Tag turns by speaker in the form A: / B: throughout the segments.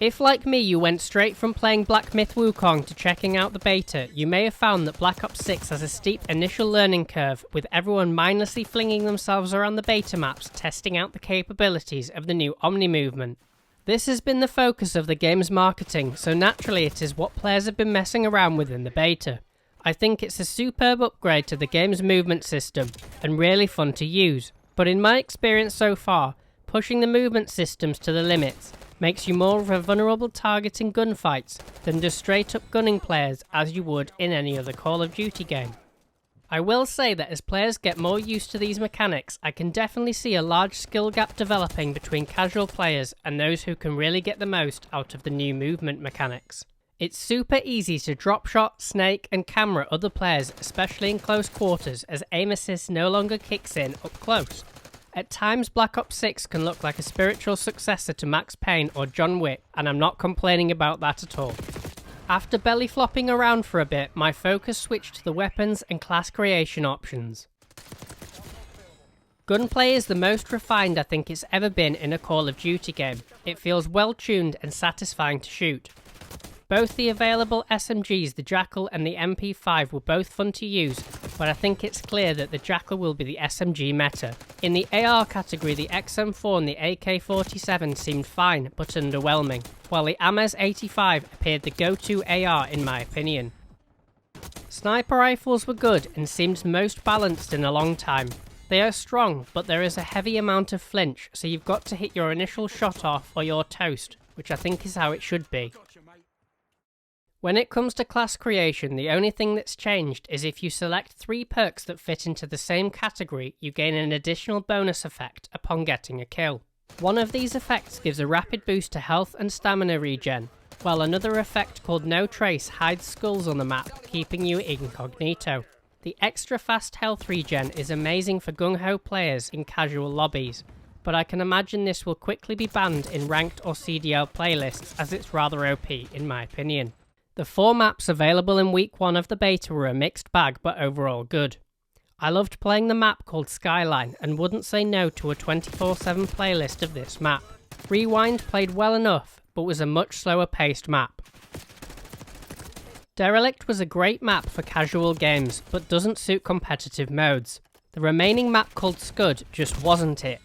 A: If, like me, you went straight from playing Black Myth Wukong to checking out the beta, you may have found that Black Ops 6 has a steep initial learning curve, with everyone mindlessly flinging themselves around the beta maps testing out the capabilities of the new Omni movement. This has been the focus of the game's marketing, so naturally it is what players have been messing around with in the beta. I think it's a superb upgrade to the game's movement system, and really fun to use, but in my experience so far, pushing the movement systems to the limits makes you more of a vulnerable target in gunfights than just straight up gunning players as you would in any other Call of Duty game. I will say that as players get more used to these mechanics, I can definitely see a large skill gap developing between casual players and those who can really get the most out of the new movement mechanics. It's super easy to drop shot, snake and camera other players, especially in close quarters, as aim assist no longer kicks in up close. At times, Black Ops 6 can look like a spiritual successor to Max Payne or John Wick, and I'm not complaining about that at all. After belly flopping around for a bit, my focus switched to the weapons and class creation options. Gunplay is the most refined I think it's ever been in a Call of Duty game. It feels well tuned and satisfying to shoot. Both the available SMGs, the Jackal and the MP5, were both fun to use, but I think it's clear that the Jackal will be the SMG meta. In the AR category, the XM4 and the AK-47 seemed fine, but underwhelming, while the Amez 85 appeared the go-to AR in my opinion. Sniper rifles were good and seemed most balanced in a long time. They are strong, but there is a heavy amount of flinch, so you've got to hit your initial shot off or you're toast, which I think is how it should be. When it comes to class creation, the only thing that's changed is if you select 3 perks that fit into the same category, you gain an additional bonus effect upon getting a kill. One of these effects gives a rapid boost to health and stamina regen, while another effect called No Trace hides skulls on the map, keeping you incognito. The extra fast health regen is amazing for gung-ho players in casual lobbies, but I can imagine this will quickly be banned in ranked or CDL playlists as it's rather OP in my opinion. The 4 maps available in week 1 of the beta were a mixed bag, but overall good. I loved playing the map called Skyline and wouldn't say no to a 24/7 playlist of this map. Rewind played well enough, but was a much slower paced map. Derelict was a great map for casual games, but doesn't suit competitive modes. The remaining map called Scud just wasn't it.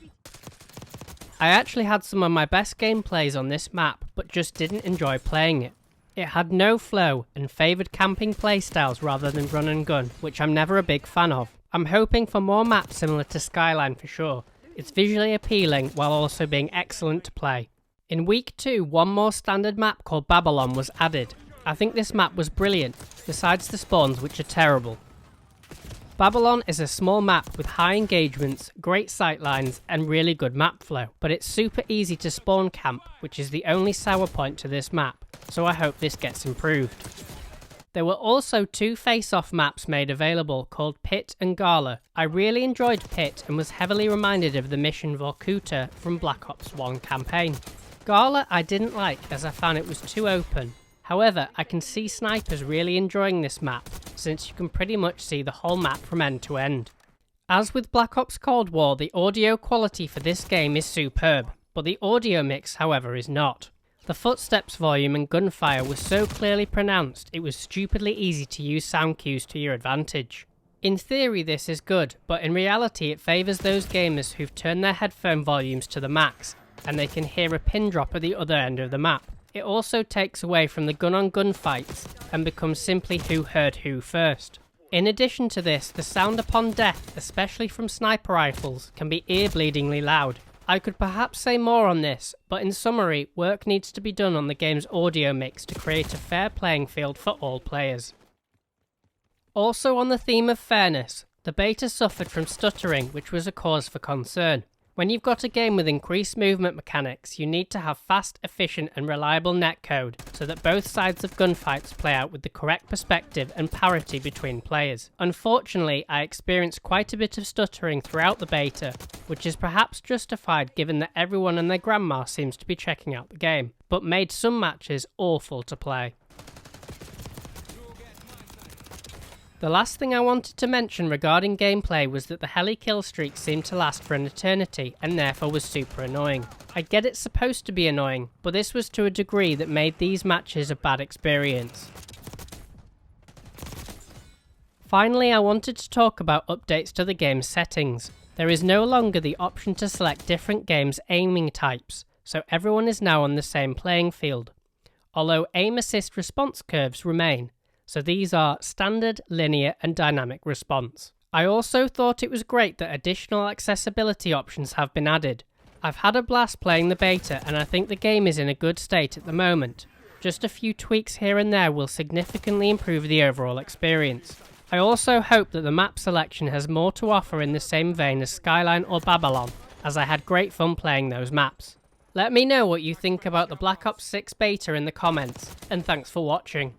A: I actually had some of my best gameplays on this map, but just didn't enjoy playing it. It had no flow and favoured camping playstyles rather than run and gun, which I'm never a big fan of. I'm hoping for more maps similar to Skyline for sure. It's visually appealing while also being excellent to play. In week 2, one more standard map called Babylon was added. I think this map was brilliant, besides the spawns which are terrible. Babylon is a small map with high engagements, great sightlines and really good map flow, but it's super easy to spawn camp, which is the only sour point to this map, so I hope this gets improved. There were also 2 face-off maps made available called Pit and Gala. I really enjoyed Pit and was heavily reminded of the mission Vorkuta from Black Ops 1 campaign. Gala I didn't like as I found it was too open. However, I can see snipers really enjoying this map, since you can pretty much see the whole map from end to end. As with Black Ops Cold War, the audio quality for this game is superb, but the audio mix, however, is not. The footsteps volume and gunfire was so clearly pronounced, it was stupidly easy to use sound cues to your advantage. In theory this is good, but in reality it favours those gamers who've turned their headphone volumes to the max, and they can hear a pin drop at the other end of the map. It also takes away from the gun-on-gun fights and becomes simply who heard who first. In addition to this, the sound upon death, especially from sniper rifles, can be ear-bleedingly loud. I could perhaps say more on this, but in summary, work needs to be done on the game's audio mix to create a fair playing field for all players. Also on the theme of fairness, the beta suffered from stuttering, which was a cause for concern. When you've got a game with increased movement mechanics, you need to have fast, efficient and reliable netcode so that both sides of gunfights play out with the correct perspective and parity between players. Unfortunately, I experienced quite a bit of stuttering throughout the beta, which is perhaps justified given that everyone and their grandma seems to be checking out the game, but made some matches awful to play. The last thing I wanted to mention regarding gameplay was that the heli kill streak seemed to last for an eternity and therefore was super annoying. I get it's supposed to be annoying, but this was to a degree that made these matches a bad experience. Finally, I wanted to talk about updates to the game's settings. There is no longer the option to select different game's aiming types, so everyone is now on the same playing field. Although aim assist response curves remain, so these are standard, linear and dynamic response. I also thought it was great that additional accessibility options have been added. I've had a blast playing the beta and I think the game is in a good state at the moment. Just a few tweaks here and there will significantly improve the overall experience. I also hope that the map selection has more to offer in the same vein as Skyline or Babylon, as I had great fun playing those maps. Let me know what you think about the Black Ops 6 beta in the comments, and thanks for watching.